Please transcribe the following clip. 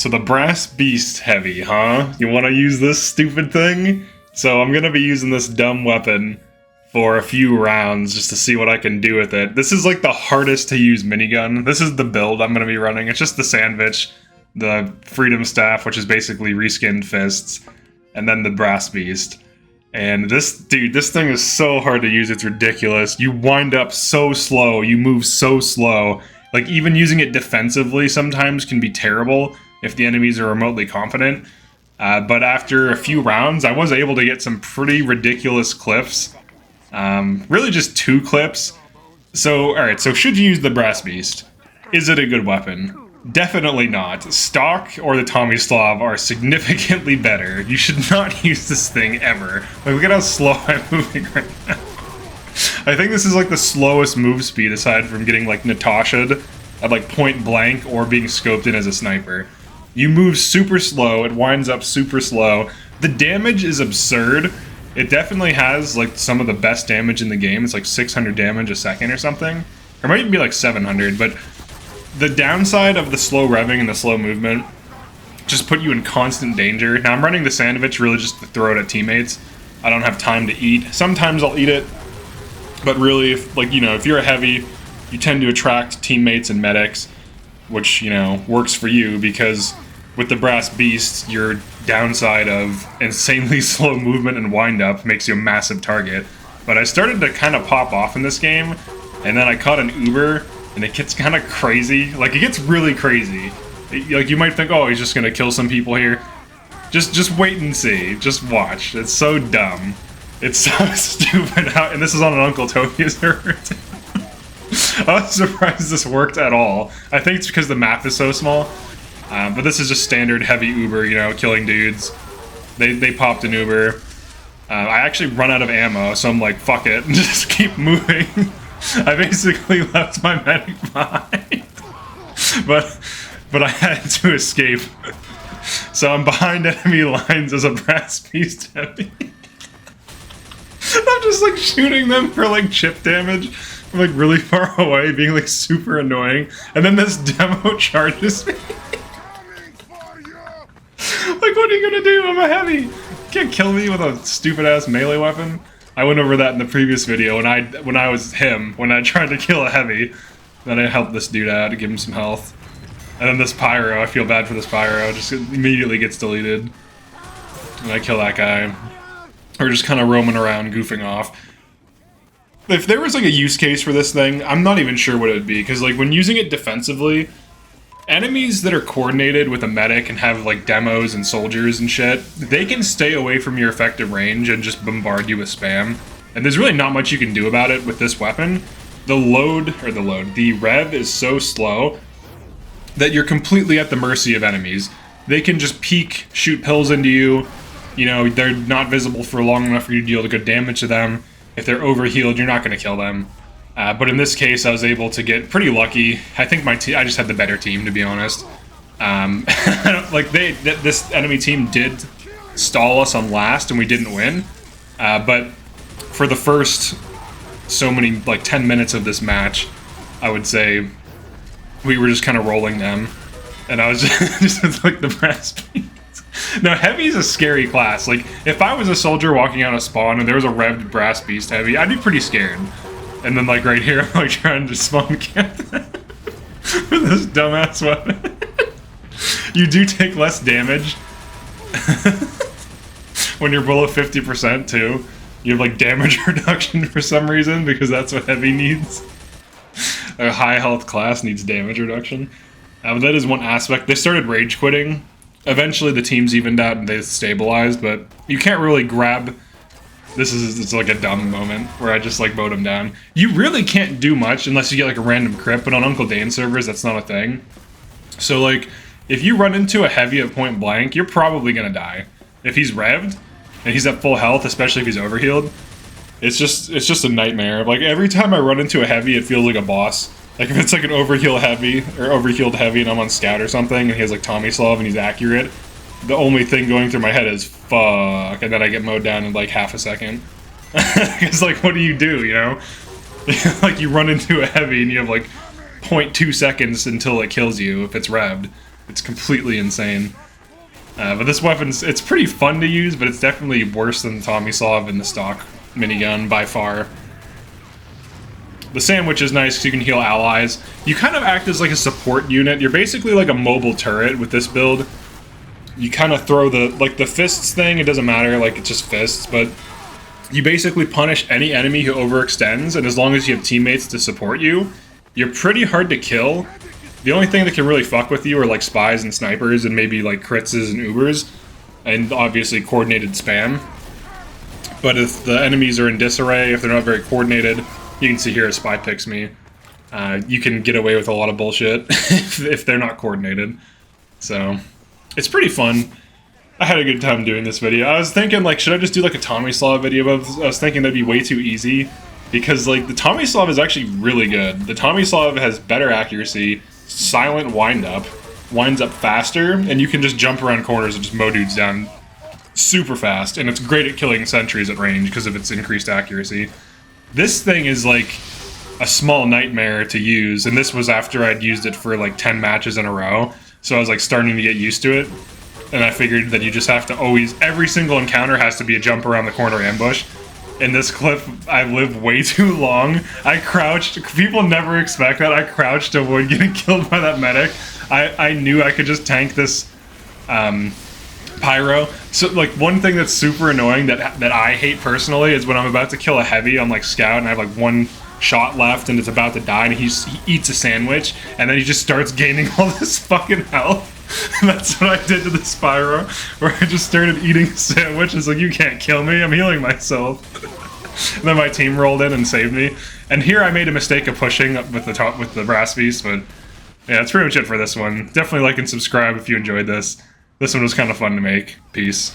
So the Brass Beast Heavy, huh? You want to use this stupid thing? So I'm going to be using this dumb weapon for a few rounds just to see what I can do with it. This is like the hardest to use minigun. This is the build I'm going to be running. It's just the sandwich, the Freedom Staff, which is basically reskinned fists, and then the Brass Beast. And this thing is so hard to use, it's ridiculous. You wind up so slow, you move so slow. Like, even using it defensively sometimes can be terrible if the enemies are remotely confident. But after a few rounds, I was able to get some pretty ridiculous clips. Really just 2 clips. So, alright, so should you use the Brass Beast? Is it a good weapon? Definitely not. Stock or the Tomislav are significantly better. You should not use this thing ever. Like, look at how slow I'm moving right now. I think this is like the slowest move speed aside from getting like Natasha'd at like point blank or being scoped in as a sniper. You move super slow, it winds up super slow. The damage is absurd. It definitely has like some of the best damage in the game. It's like 600 damage a second or something. Or it might even be like 700, but the downside of the slow revving and the slow movement just put you in constant danger. Now I'm running the sandwich really just to throw it at teammates. I don't have time to eat. Sometimes I'll eat it, but really, if, like, you know, if you're a heavy, you tend to attract teammates and medics, which, you know, works for you because with the Brass Beast, your downside of insanely slow movement and wind-up makes you a massive target. But I started to kind of pop off in this game, and then I caught an Uber, and it gets kind of crazy. Like, it gets really crazy. Like, you might think, oh, he's just gonna kill some people here. Just wait and see. Just watch. It's so dumb. It's so stupid. And this is on an Uncle Toby server. I was surprised this worked at all. I think it's because the map is so small. But this is just standard heavy Uber, you know, killing dudes. They popped an Uber. I actually run out of ammo, so I'm like, fuck it, and just keep moving. I basically left my medic behind. But I had to escape. So I'm behind enemy lines as a Brass Beast Heavy. I'm just like shooting them for like chip damage from like really far away, being like super annoying. And then this demo charges me. Like, what are you gonna do? I'm a heavy. You can't kill me with a stupid ass melee weapon. I went over that in the previous video when I was him, when I tried to kill a heavy. Then I helped this dude out to give him some health. And then this pyro, I feel bad for this pyro, just immediately gets deleted. And I kill that guy. Or just kind of roaming around, goofing off. If there was like a use case for this thing, I'm not even sure what it would be, because like when using it defensively, enemies that are coordinated with a medic and have like demos and soldiers and shit, they can stay away from your effective range and just bombard you with spam. And there's really not much you can do about it with this weapon. The rev is so slow that you're completely at the mercy of enemies. They can just peek, shoot pills into you. You know, they're not visible for long enough for you to deal good damage to them. If they're overhealed, you're not going to kill them. But in this case, I was able to get pretty lucky. I think I just had the better team, to be honest. Like, this enemy team did stall us on last, and we didn't win. But for the first like 10 minutes of this match, I would say we were just kind of rolling them. And I was just like the Brass Beast. Now, Heavy is a scary class. Like, if I was a soldier walking out of spawn and there was a revved Brass Beast Heavy, I'd be pretty scared. And then, like, right here, I'm like trying to spawn camp with this dumbass weapon. You do take less damage when you're below 50% too. You have like damage reduction for some reason because that's what Heavy needs. A high health class needs damage reduction. But that is one aspect. They started rage quitting. Eventually the teams evened out and they stabilized, but you can't really grab... It's like a dumb moment where I just like mowed him down. You really can't do much unless you get like a random crit, but on Uncle Dan servers that's not a thing. So like, if you run into a heavy at point blank, you're probably gonna die. If he's revved, and he's at full health, especially if he's overhealed, it's just a nightmare. Like, every time I run into a heavy, it feels like a boss. Like, if it's like an overhealed heavy and I'm on scout or something, and he has like Tomislav and he's accurate, the only thing going through my head is, fuck, and then I get mowed down in like half a second. It's like, what do, you know? Like, you run into a heavy and you have like 0.2 seconds until it kills you if it's revved. It's completely insane. But this weapon's, it's pretty fun to use, but it's definitely worse than the Tomislav and the stock minigun by far. The sandwich is nice because you can heal allies. You kind of act as like a support unit. You're basically like a mobile turret with this build. You kind of throw the fists thing, it doesn't matter, like it's just fists, but you basically punish any enemy who overextends, and as long as you have teammates to support you, you're pretty hard to kill. The only thing that can really fuck with you are like spies and snipers and maybe like Kritzes and Ubers, and obviously coordinated spam. But if the enemies are in disarray, if they're not very coordinated, you can see here a spy picks me. You can get away with a lot of bullshit if they're not coordinated. So it's pretty fun. I had a good time doing this video. I was thinking, like, should I just do like a Tomislav video? But I was thinking that'd be way too easy, because like the Tomislav is actually really good. The Tomislav has better accuracy, silent winds up faster, and you can just jump around corners and just mow dudes down super fast. And it's great at killing sentries at range because of its increased accuracy. This thing is like a small nightmare to use, and this was after I'd used it for like 10 matches in a row. So I was like starting to get used to it, and I figured that you just have to always, every single encounter has to be a jump around the corner ambush. In this clip, I lived way too long. I crouched, people never expect that. I crouched to avoid getting killed by that medic. I knew I could just tank this pyro. So like one thing that's super annoying that I hate personally is when I'm about to kill a heavy on like scout and I have like one shot left and it's about to die, and he eats a sandwich and then he just starts gaining all this fucking health. And that's what I did to the Spyro, where I just started eating a sandwich. It's like, you can't kill me, I'm healing myself. And then my team rolled in and saved me. And here I made a mistake of pushing up with the brass beast, but yeah, that's pretty much it for this one. Definitely like and subscribe if you enjoyed this. This one was kind of fun to make. Peace.